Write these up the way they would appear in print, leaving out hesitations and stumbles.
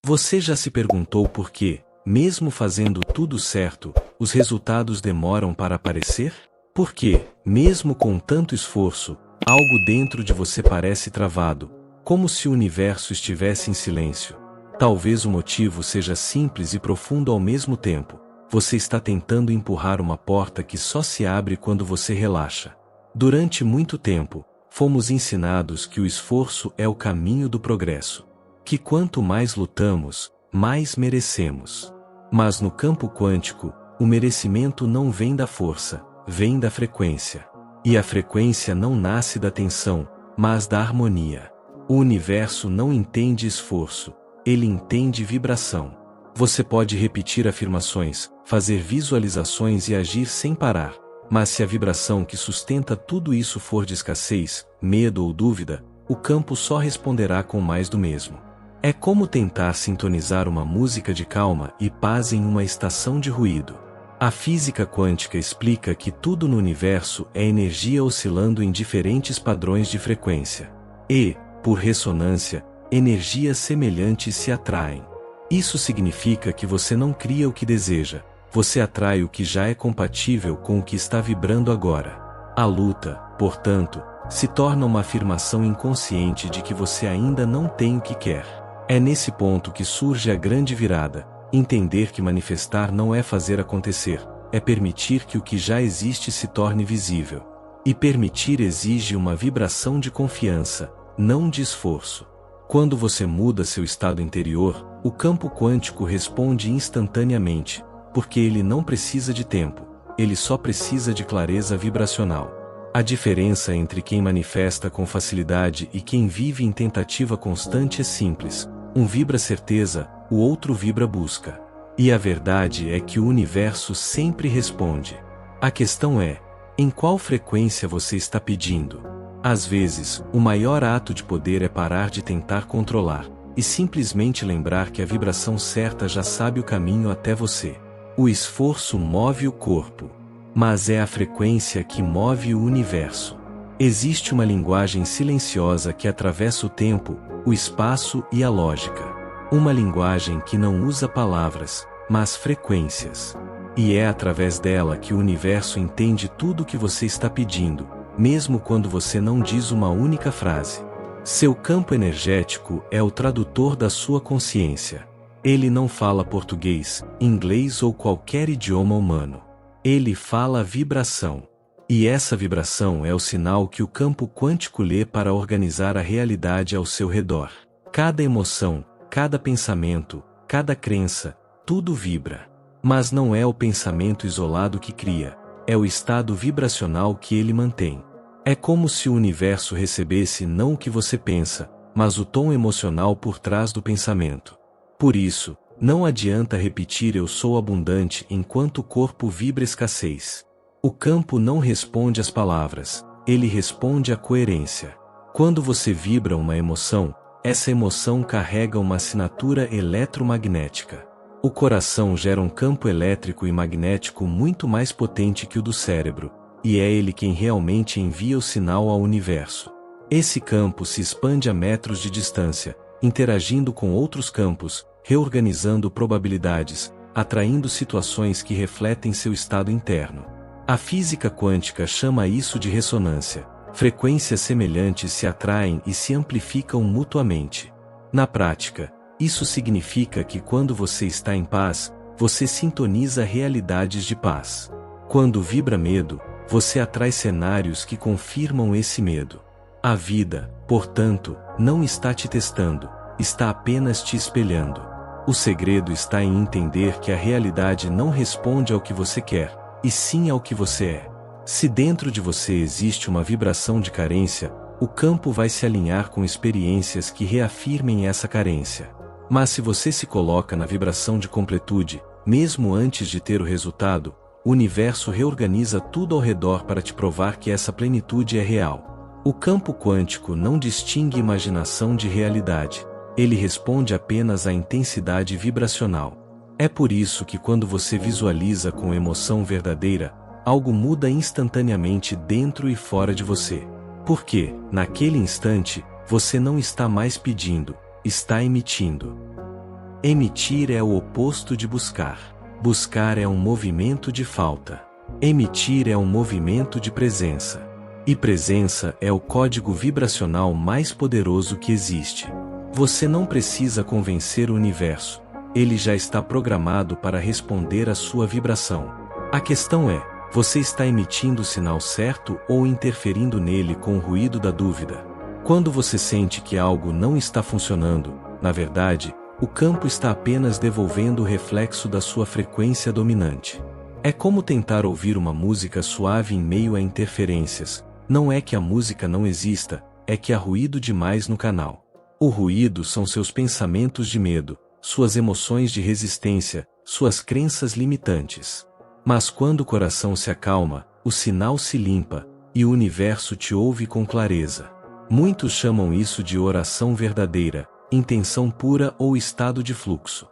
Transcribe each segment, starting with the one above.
Você já se perguntou por que, mesmo fazendo tudo certo, os resultados demoram para aparecer? Por que, mesmo com tanto esforço, algo dentro de você parece travado, como se o universo estivesse em silêncio? Talvez o motivo seja simples e profundo ao mesmo tempo. Você está tentando empurrar uma porta que só se abre quando você relaxa. Durante muito tempo, fomos ensinados que o esforço é o caminho do progresso. Que quanto mais lutamos, mais merecemos. Mas no campo quântico, o merecimento não vem da força, vem da frequência. E a frequência não nasce da tensão, mas da harmonia. O universo não entende esforço, ele entende vibração. Você pode repetir afirmações, fazer visualizações e agir sem parar, mas se a vibração que sustenta tudo isso for de escassez, medo ou dúvida, o campo só responderá com mais do mesmo. É como tentar sintonizar uma música de calma e paz em uma estação de ruído. A física quântica explica que tudo no universo é energia oscilando em diferentes padrões de frequência. E, por ressonância, energias semelhantes se atraem. Isso significa que você não cria o que deseja, você atrai o que já é compatível com o que está vibrando agora. A luta, portanto, se torna uma afirmação inconsciente de que você ainda não tem o que quer. É nesse ponto que surge a grande virada, entender que manifestar não é fazer acontecer, é permitir que o que já existe se torne visível. E permitir exige uma vibração de confiança, não de esforço. Quando você muda seu estado interior, o campo quântico responde instantaneamente, porque ele não precisa de tempo, ele só precisa de clareza vibracional. A diferença entre quem manifesta com facilidade e quem vive em tentativa constante é simples. Um vibra certeza, o outro vibra busca. E a verdade é que o universo sempre responde. A questão é, em qual frequência você está pedindo? Às vezes, o maior ato de poder é parar de tentar controlar, e simplesmente lembrar que a vibração certa já sabe o caminho até você. O esforço move o corpo, mas é a frequência que move o universo. Existe uma linguagem silenciosa que atravessa o tempo, o espaço e a lógica. Uma linguagem que não usa palavras, mas frequências. E é através dela que o universo entende tudo o que você está pedindo, mesmo quando você não diz uma única frase. Seu campo energético é o tradutor da sua consciência. Ele não fala português, inglês ou qualquer idioma humano. Ele fala a vibração. E essa vibração é o sinal que o campo quântico lê para organizar a realidade ao seu redor. Cada emoção, cada pensamento, cada crença, tudo vibra. Mas não é o pensamento isolado que cria, é o estado vibracional que ele mantém. É como se o universo recebesse não o que você pensa, mas o tom emocional por trás do pensamento. Por isso, não adianta repetir "eu sou abundante" enquanto o corpo vibra escassez. O campo não responde às palavras, ele responde à coerência. Quando você vibra uma emoção, essa emoção carrega uma assinatura eletromagnética. O coração gera um campo elétrico e magnético muito mais potente que o do cérebro, e é ele quem realmente envia o sinal ao universo. Esse campo se expande a metros de distância, interagindo com outros campos, reorganizando probabilidades, atraindo situações que refletem seu estado interno. A física quântica chama isso de ressonância. Frequências semelhantes se atraem e se amplificam mutuamente. Na prática, isso significa que quando você está em paz, você sintoniza realidades de paz. Quando vibra medo, você atrai cenários que confirmam esse medo. A vida, portanto, não está te testando, está apenas te espelhando. O segredo está em entender que a realidade não responde ao que você quer, e sim ao que você é. Se dentro de você existe uma vibração de carência, o campo vai se alinhar com experiências que reafirmem essa carência. Mas se você se coloca na vibração de completude, mesmo antes de ter o resultado, o universo reorganiza tudo ao redor para te provar que essa plenitude é real. O campo quântico não distingue imaginação de realidade, ele responde apenas à intensidade vibracional. É por isso que quando você visualiza com emoção verdadeira, algo muda instantaneamente dentro e fora de você. Porque, naquele instante, você não está mais pedindo, está emitindo. Emitir é o oposto de buscar. Buscar é um movimento de falta. Emitir é um movimento de presença. E presença é o código vibracional mais poderoso que existe. Você não precisa convencer o universo. Ele já está programado para responder à sua vibração. A questão é, você está emitindo o sinal certo ou interferindo nele com o ruído da dúvida? Quando você sente que algo não está funcionando, na verdade, o campo está apenas devolvendo o reflexo da sua frequência dominante. É como tentar ouvir uma música suave em meio a interferências. Não é que a música não exista, é que há ruído demais no canal. O ruído são seus pensamentos de medo, suas emoções de resistência, suas crenças limitantes. Mas quando o coração se acalma, o sinal se limpa, e o universo te ouve com clareza. Muitos chamam isso de oração verdadeira, intenção pura ou estado de fluxo.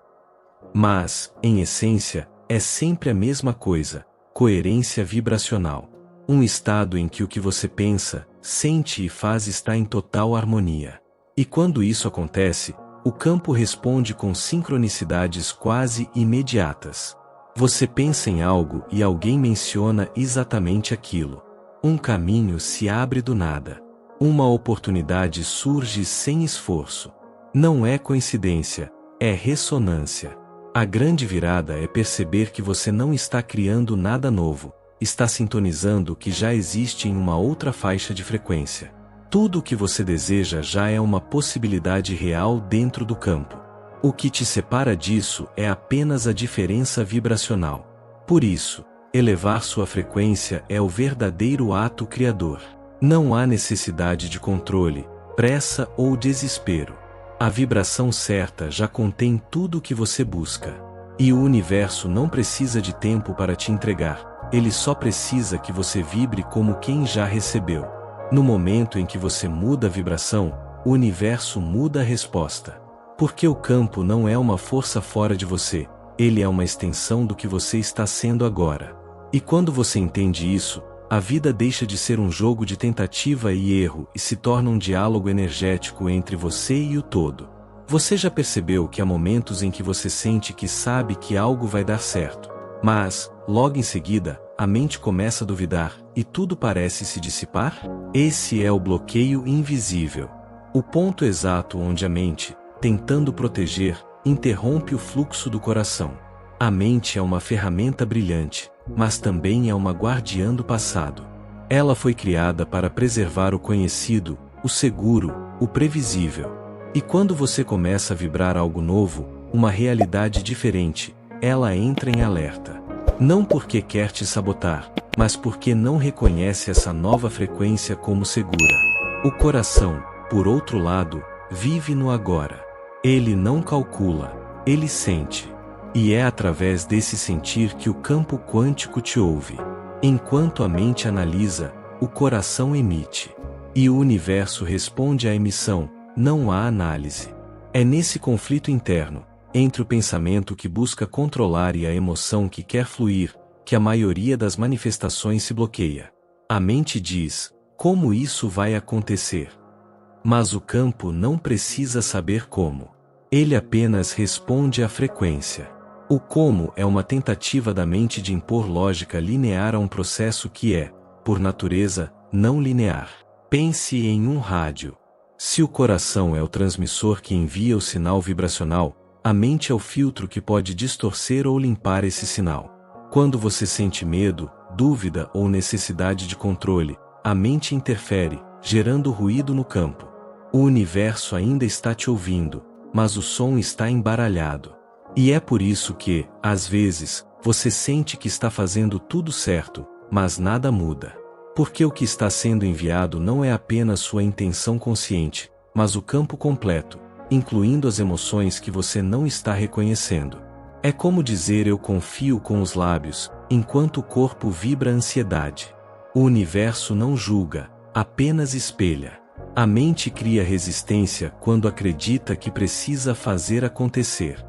Mas, em essência, é sempre a mesma coisa, coerência vibracional. Um estado em que o que você pensa, sente e faz está em total harmonia. E quando isso acontece, o campo responde com sincronicidades quase imediatas. Você pensa em algo e alguém menciona exatamente aquilo. Um caminho se abre do nada. Uma oportunidade surge sem esforço. Não é coincidência, é ressonância. A grande virada é perceber que você não está criando nada novo, está sintonizando o que já existe em uma outra faixa de frequência. Tudo o que você deseja já é uma possibilidade real dentro do campo. O que te separa disso é apenas a diferença vibracional. Por isso, elevar sua frequência é o verdadeiro ato criador. Não há necessidade de controle, pressa ou desespero. A vibração certa já contém tudo o que você busca. E o universo não precisa de tempo para te entregar, ele só precisa que você vibre como quem já recebeu. No momento em que você muda a vibração, o universo muda a resposta. Porque o campo não é uma força fora de você, ele é uma extensão do que você está sendo agora. E quando você entende isso, a vida deixa de ser um jogo de tentativa e erro e se torna um diálogo energético entre você e o todo. Você já percebeu que há momentos em que você sente que sabe que algo vai dar certo, mas, logo em seguida, a mente começa a duvidar e tudo parece se dissipar? Esse é o bloqueio invisível. O ponto exato onde a mente, tentando proteger, interrompe o fluxo do coração. A mente é uma ferramenta brilhante, mas também é uma guardiã do passado. Ela foi criada para preservar o conhecido, o seguro, o previsível. E quando você começa a vibrar algo novo, uma realidade diferente, ela entra em alerta. Não porque quer te sabotar, mas porque não reconhece essa nova frequência como segura. O coração, por outro lado, vive no agora. Ele não calcula, ele sente. E é através desse sentir que o campo quântico te ouve. Enquanto a mente analisa, o coração emite. E o universo responde à emissão, não há análise. É nesse conflito interno, entre o pensamento que busca controlar e a emoção que quer fluir, que a maioria das manifestações se bloqueia. A mente diz, como isso vai acontecer? Mas o campo não precisa saber como. Ele apenas responde à frequência. O como é uma tentativa da mente de impor lógica linear a um processo que é, por natureza, não linear. Pense em um rádio. Se o coração é o transmissor que envia o sinal vibracional, a mente é o filtro que pode distorcer ou limpar esse sinal. Quando você sente medo, dúvida ou necessidade de controle, a mente interfere, gerando ruído no campo. O universo ainda está te ouvindo, mas o som está embaralhado. E é por isso que, às vezes, você sente que está fazendo tudo certo, mas nada muda. Porque o que está sendo enviado não é apenas sua intenção consciente, mas o campo completo, incluindo as emoções que você não está reconhecendo. É como dizer eu confio com os lábios, enquanto o corpo vibra ansiedade. O universo não julga, apenas espelha. A mente cria resistência quando acredita que precisa fazer acontecer.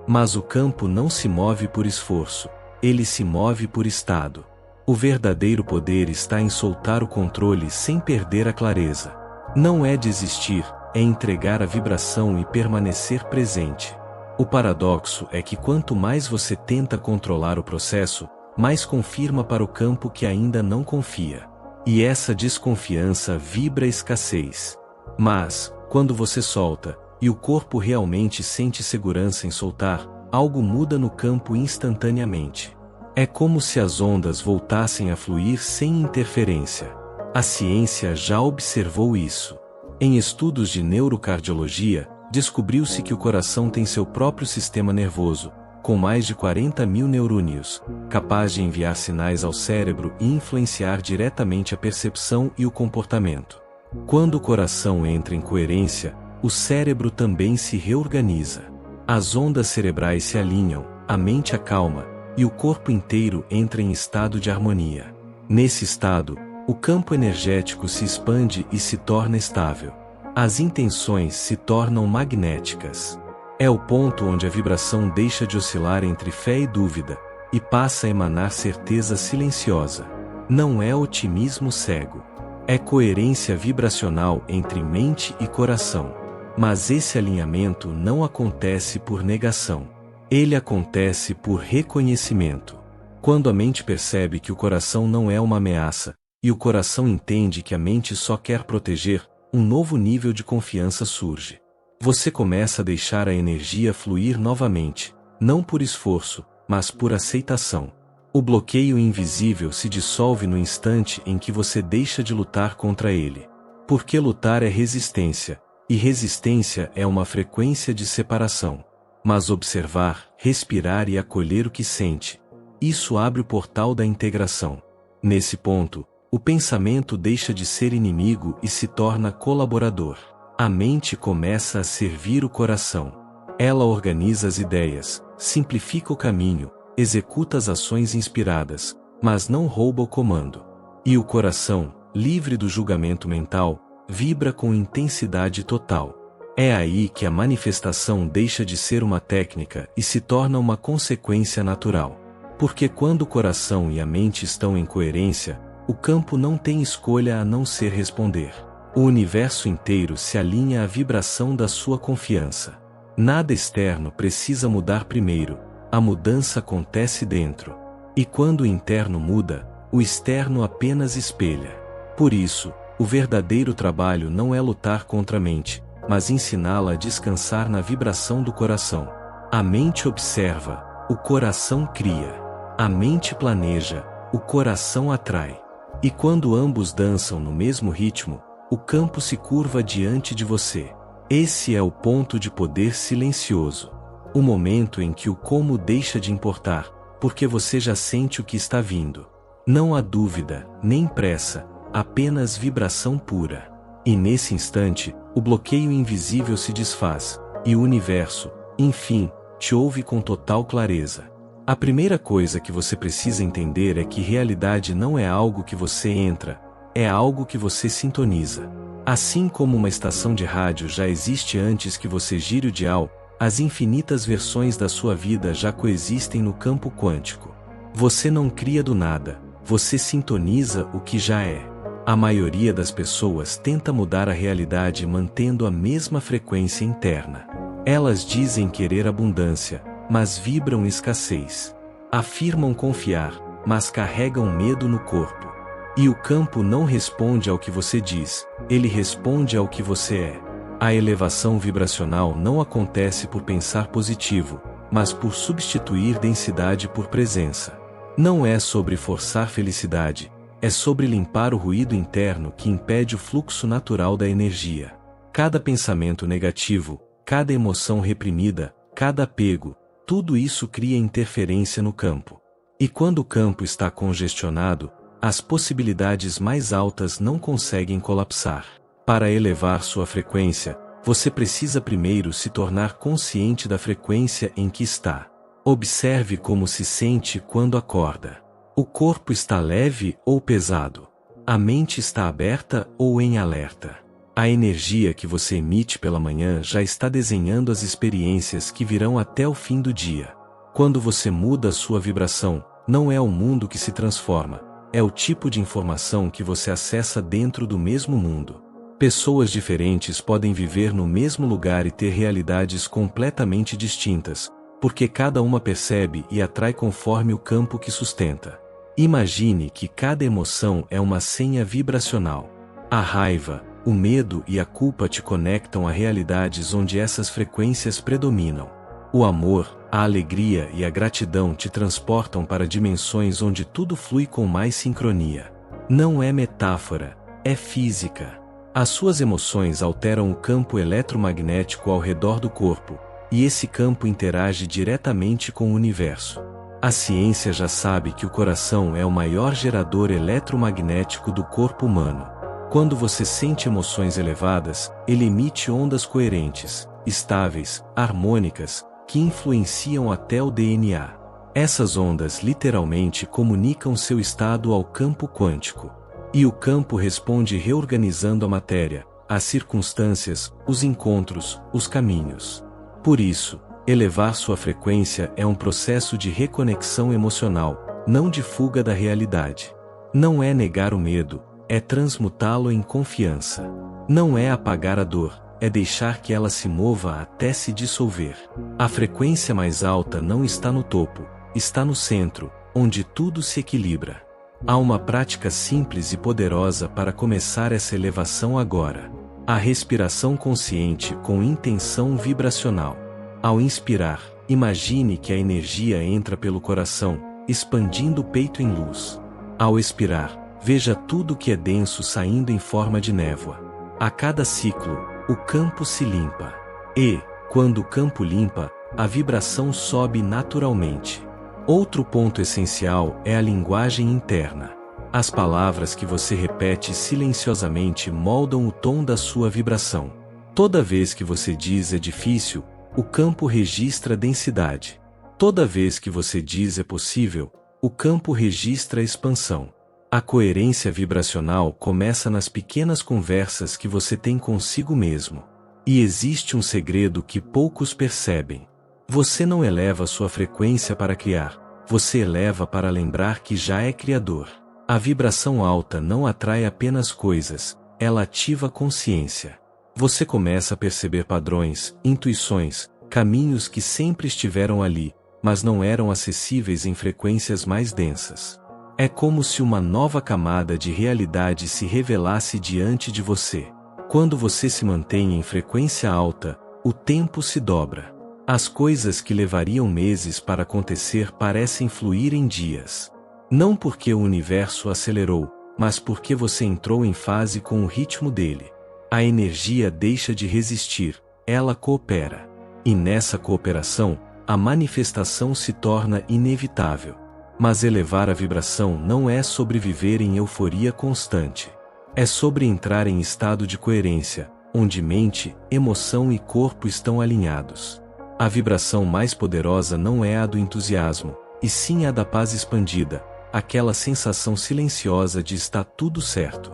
Mas o campo não se move por esforço, ele se move por estado. O verdadeiro poder está em soltar o controle sem perder a clareza. Não é desistir, é entregar a vibração e permanecer presente. O paradoxo é que quanto mais você tenta controlar o processo, mais confirma para o campo que ainda não confia. E essa desconfiança vibra escassez. Mas, quando você solta, e o corpo realmente sente segurança em soltar, algo muda no campo instantaneamente. É como se as ondas voltassem a fluir sem interferência. A ciência já observou isso. Em estudos de neurocardiologia, descobriu-se que o coração tem seu próprio sistema nervoso, com mais de 40 mil neurônios, capaz de enviar sinais ao cérebro e influenciar diretamente a percepção e o comportamento. Quando o coração entra em coerência, o cérebro também se reorganiza. As ondas cerebrais se alinham, a mente acalma, e o corpo inteiro entra em estado de harmonia. Nesse estado, o campo energético se expande e se torna estável. As intenções se tornam magnéticas. É o ponto onde a vibração deixa de oscilar entre fé e dúvida, e passa a emanar certeza silenciosa. Não é otimismo cego. É coerência vibracional entre mente e coração. Mas esse alinhamento não acontece por negação. Ele acontece por reconhecimento. Quando a mente percebe que o coração não é uma ameaça, e o coração entende que a mente só quer proteger, um novo nível de confiança surge. Você começa a deixar a energia fluir novamente, não por esforço, mas por aceitação. O bloqueio invisível se dissolve no instante em que você deixa de lutar contra ele. Porque lutar é resistência, e resistência é uma frequência de separação. Mas observar, respirar e acolher o que sente, isso abre o portal da integração. Nesse ponto, o pensamento deixa de ser inimigo e se torna colaborador. A mente começa a servir o coração. Ela organiza as ideias, simplifica o caminho, executa as ações inspiradas, mas não rouba o comando. E o coração, livre do julgamento mental, vibra com intensidade total. É aí que a manifestação deixa de ser uma técnica e se torna uma consequência natural. Porque quando o coração e a mente estão em coerência, o campo não tem escolha a não ser responder. O universo inteiro se alinha à vibração da sua confiança. Nada externo precisa mudar primeiro, a mudança acontece dentro. E quando o interno muda, o externo apenas espelha. Por isso, o verdadeiro trabalho não é lutar contra a mente, mas ensiná-la a descansar na vibração do coração. A mente observa, o coração cria. A mente planeja, o coração atrai. E quando ambos dançam no mesmo ritmo, o campo se curva diante de você. Esse é o ponto de poder silencioso. O momento em que o como deixa de importar, porque você já sente o que está vindo. Não há dúvida, nem pressa, apenas vibração pura. E nesse instante, o bloqueio invisível se desfaz, e o universo, enfim, te ouve com total clareza. A primeira coisa que você precisa entender é que realidade não é algo que você entra, é algo que você sintoniza. Assim como uma estação de rádio já existe antes que você gire o dial, as infinitas versões da sua vida já coexistem no campo quântico. Você não cria do nada, você sintoniza o que já é. A maioria das pessoas tenta mudar a realidade mantendo a mesma frequência interna. Elas dizem querer abundância, mas vibram escassez. Afirmam confiar, mas carregam medo no corpo. E o campo não responde ao que você diz, ele responde ao que você é. A elevação vibracional não acontece por pensar positivo, mas por substituir densidade por presença. Não é sobre forçar felicidade, é sobre limpar o ruído interno que impede o fluxo natural da energia. Cada pensamento negativo, cada emoção reprimida, cada apego, tudo isso cria interferência no campo. E quando o campo está congestionado, as possibilidades mais altas não conseguem colapsar. Para elevar sua frequência, você precisa primeiro se tornar consciente da frequência em que está. Observe como se sente quando acorda. O corpo está leve ou pesado? A mente está aberta ou em alerta? A energia que você emite pela manhã já está desenhando as experiências que virão até o fim do dia. Quando você muda a sua vibração, não é o mundo que se transforma, é o tipo de informação que você acessa dentro do mesmo mundo. Pessoas diferentes podem viver no mesmo lugar e ter realidades completamente distintas, porque cada uma percebe e atrai conforme o campo que sustenta. Imagine que cada emoção é uma senha vibracional. A raiva, o medo e a culpa te conectam a realidades onde essas frequências predominam. O amor, a alegria e a gratidão te transportam para dimensões onde tudo flui com mais sincronia. Não é metáfora, é física. As suas emoções alteram o campo eletromagnético ao redor do corpo, e esse campo interage diretamente com o universo. A ciência já sabe que o coração é o maior gerador eletromagnético do corpo humano. Quando você sente emoções elevadas, ele emite ondas coerentes, estáveis, harmônicas, que influenciam até o DNA. Essas ondas literalmente comunicam seu estado ao campo quântico. E o campo responde reorganizando a matéria, as circunstâncias, os encontros, os caminhos. Por isso, elevar sua frequência é um processo de reconexão emocional, não de fuga da realidade. Não é negar o medo, é transmutá-lo em confiança. Não é apagar a dor, é deixar que ela se mova até se dissolver. A frequência mais alta não está no topo, está no centro, onde tudo se equilibra. Há uma prática simples e poderosa para começar essa elevação agora. A respiração consciente com intenção vibracional. Ao inspirar, imagine que a energia entra pelo coração, expandindo o peito em luz. Ao expirar, veja tudo que é denso saindo em forma de névoa. A cada ciclo, o campo se limpa. E, quando o campo limpa, a vibração sobe naturalmente. Outro ponto essencial é a linguagem interna. As palavras que você repete silenciosamente moldam o tom da sua vibração. Toda vez que você diz é difícil, o campo registra densidade. Toda vez que você diz é possível, o campo registra expansão. A coerência vibracional começa nas pequenas conversas que você tem consigo mesmo. E existe um segredo que poucos percebem. Você não eleva sua frequência para criar, você eleva para lembrar que já é criador. A vibração alta não atrai apenas coisas, ela ativa a consciência. Você começa a perceber padrões, intuições, caminhos que sempre estiveram ali, mas não eram acessíveis em frequências mais densas. É como se uma nova camada de realidade se revelasse diante de você. Quando você se mantém em frequência alta, o tempo se dobra. As coisas que levariam meses para acontecer parecem fluir em dias. Não porque o universo acelerou, mas porque você entrou em fase com o ritmo dele. A energia deixa de resistir, ela coopera. E nessa cooperação, a manifestação se torna inevitável. Mas elevar a vibração não é sobre viver em euforia constante. É sobre entrar em estado de coerência, onde mente, emoção e corpo estão alinhados. A vibração mais poderosa não é a do entusiasmo, e sim a da paz expandida, aquela sensação silenciosa de estar tudo certo.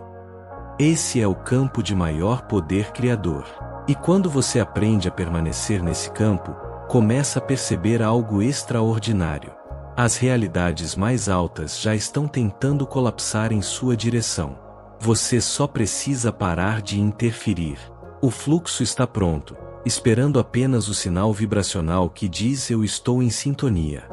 Esse é o campo de maior poder criador. E quando você aprende a permanecer nesse campo, começa a perceber algo extraordinário. As realidades mais altas já estão tentando colapsar em sua direção. Você só precisa parar de interferir. O fluxo está pronto, esperando apenas o sinal vibracional que diz eu estou em sintonia.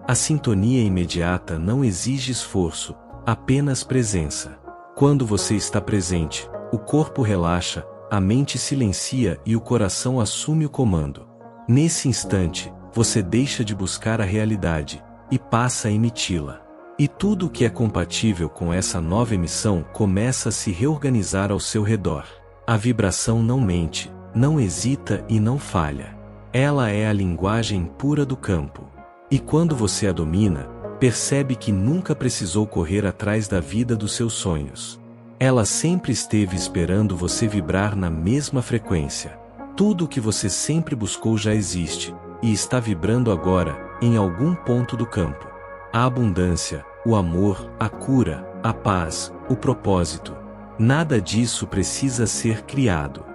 A sintonia imediata não exige esforço, apenas presença. Quando você está presente, o corpo relaxa, a mente silencia e o coração assume o comando. Nesse instante, você deixa de buscar a realidade e passa a emiti-la. E tudo o que é compatível com essa nova emissão começa a se reorganizar ao seu redor. A vibração não mente, não hesita e não falha. Ela é a linguagem pura do campo. E quando você a domina, percebe que nunca precisou correr atrás da vida dos seus sonhos. Ela sempre esteve esperando você vibrar na mesma frequência. Tudo o que você sempre buscou já existe, e está vibrando agora, em algum ponto do campo. A abundância, o amor, a cura, a paz, o propósito. Nada disso precisa ser criado.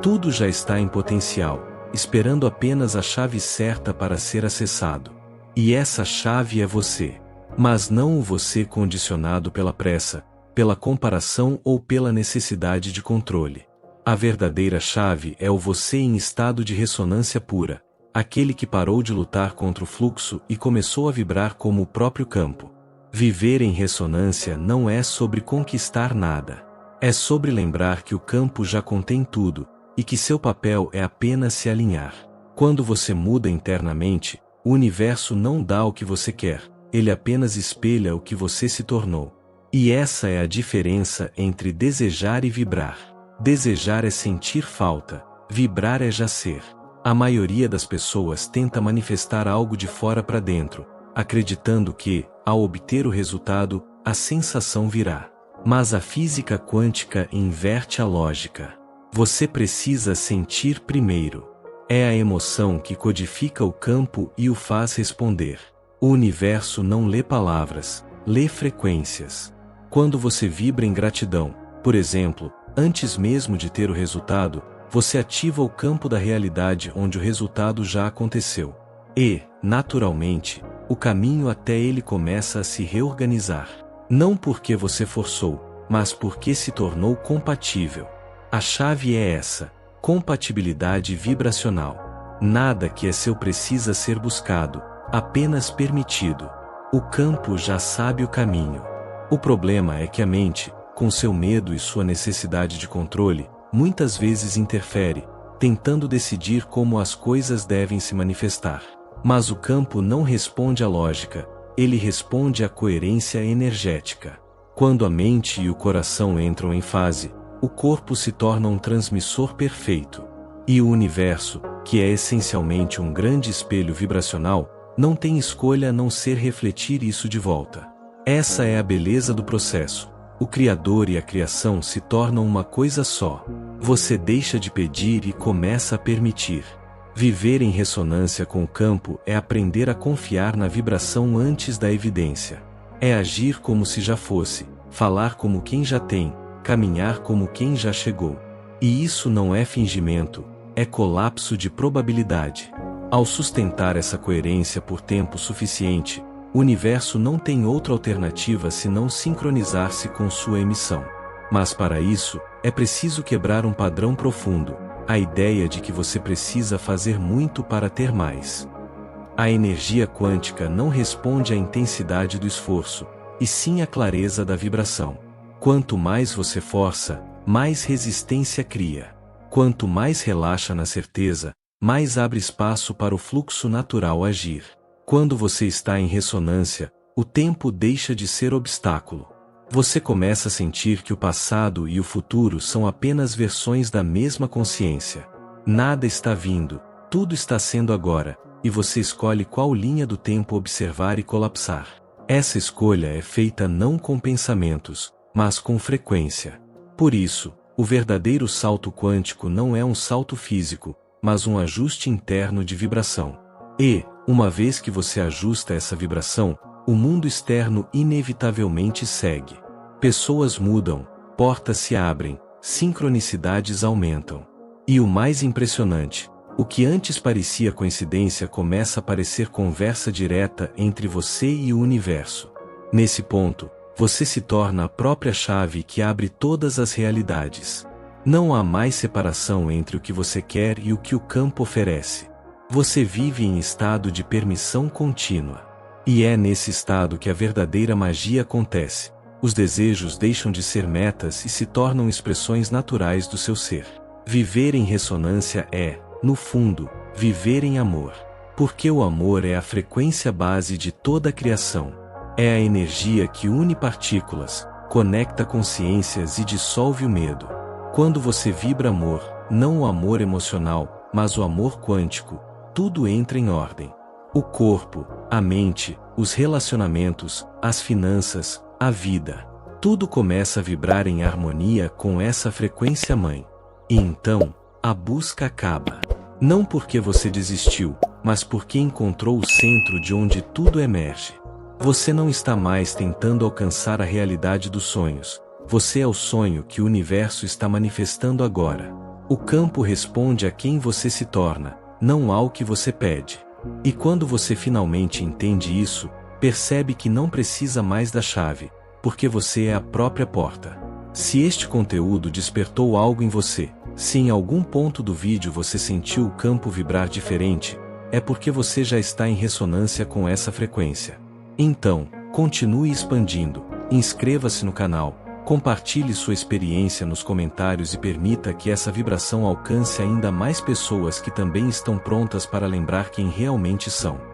Tudo já está em potencial, esperando apenas a chave certa para ser acessado. E essa chave é você. Mas não o você condicionado pela pressa, pela comparação ou pela necessidade de controle. A verdadeira chave é o você em estado de ressonância pura, aquele que parou de lutar contra o fluxo e começou a vibrar como o próprio campo. Viver em ressonância não é sobre conquistar nada. É sobre lembrar que o campo já contém tudo, e que seu papel é apenas se alinhar. Quando você muda internamente, o universo não dá o que você quer, ele apenas espelha o que você se tornou. E essa é a diferença entre desejar e vibrar. Desejar é sentir falta, vibrar é já ser. A maioria das pessoas tenta manifestar algo de fora para dentro, acreditando que, ao obter o resultado, a sensação virá. Mas a física quântica inverte a lógica. Você precisa sentir primeiro. É a emoção que codifica o campo e o faz responder. O universo não lê palavras, lê frequências. Quando você vibra em gratidão, por exemplo, antes mesmo de ter o resultado, você ativa o campo da realidade onde o resultado já aconteceu. E, naturalmente, o caminho até ele começa a se reorganizar. Não porque você forçou, mas porque se tornou compatível. A chave é essa: compatibilidade vibracional. Nada que é seu precisa ser buscado, apenas permitido. O campo já sabe o caminho. O problema é que a mente, com seu medo e sua necessidade de controle, muitas vezes interfere, tentando decidir como as coisas devem se manifestar. Mas o campo não responde à lógica, ele responde à coerência energética. Quando a mente e o coração entram em fase, o corpo se torna um transmissor perfeito. E o universo, que é essencialmente um grande espelho vibracional, não tem escolha a não ser refletir isso de volta. Essa é a beleza do processo. O Criador e a criação se tornam uma coisa só. Você deixa de pedir e começa a permitir. Viver em ressonância com o campo é aprender a confiar na vibração antes da evidência. É agir como se já fosse, falar como quem já tem, caminhar como quem já chegou. E isso não é fingimento, é colapso de probabilidade. Ao sustentar essa coerência por tempo suficiente, o universo não tem outra alternativa senão sincronizar-se com sua emissão. Mas para isso, é preciso quebrar um padrão profundo, a ideia de que você precisa fazer muito para ter mais. A energia quântica não responde à intensidade do esforço, e sim à clareza da vibração. Quanto mais você força, mais resistência cria. Quanto mais relaxa na certeza, mais abre espaço para o fluxo natural agir. Quando você está em ressonância, o tempo deixa de ser obstáculo. Você começa a sentir que o passado e o futuro são apenas versões da mesma consciência. Nada está vindo, tudo está sendo agora, e você escolhe qual linha do tempo observar e colapsar. Essa escolha é feita não com pensamentos, mas com frequência. Por isso, o verdadeiro salto quântico não é um salto físico, mas um ajuste interno de vibração. E, uma vez que você ajusta essa vibração, o mundo externo inevitavelmente segue. Pessoas mudam, portas se abrem, sincronicidades aumentam. E o mais impressionante, o que antes parecia coincidência começa a parecer conversa direta entre você e o universo. Nesse ponto, você se torna a própria chave que abre todas as realidades. Não há mais separação entre o que você quer e o que o campo oferece. Você vive em estado de permissão contínua. E é nesse estado que a verdadeira magia acontece. Os desejos deixam de ser metas e se tornam expressões naturais do seu ser. Viver em ressonância é, no fundo, viver em amor. Porque o amor é a frequência base de toda a criação. É a energia que une partículas, conecta consciências e dissolve o medo. Quando você vibra amor, não o amor emocional, mas o amor quântico, tudo entra em ordem. O corpo, a mente, os relacionamentos, as finanças, a vida. Tudo começa a vibrar em harmonia com essa frequência mãe. E então, a busca acaba. Não porque você desistiu, mas porque encontrou o centro de onde tudo emerge. Você não está mais tentando alcançar a realidade dos sonhos. Você é o sonho que o universo está manifestando agora. O campo responde a quem você se torna, não ao que você pede. E quando você finalmente entende isso, percebe que não precisa mais da chave. porque você é a própria porta. Se este conteúdo despertou algo em você, se em algum ponto do vídeo você sentiu o campo vibrar diferente, é porque você já está em ressonância com essa frequência. Então, continue expandindo, inscreva-se no canal, compartilhe sua experiência nos comentários e permita que essa vibração alcance ainda mais pessoas que também estão prontas para lembrar quem realmente são.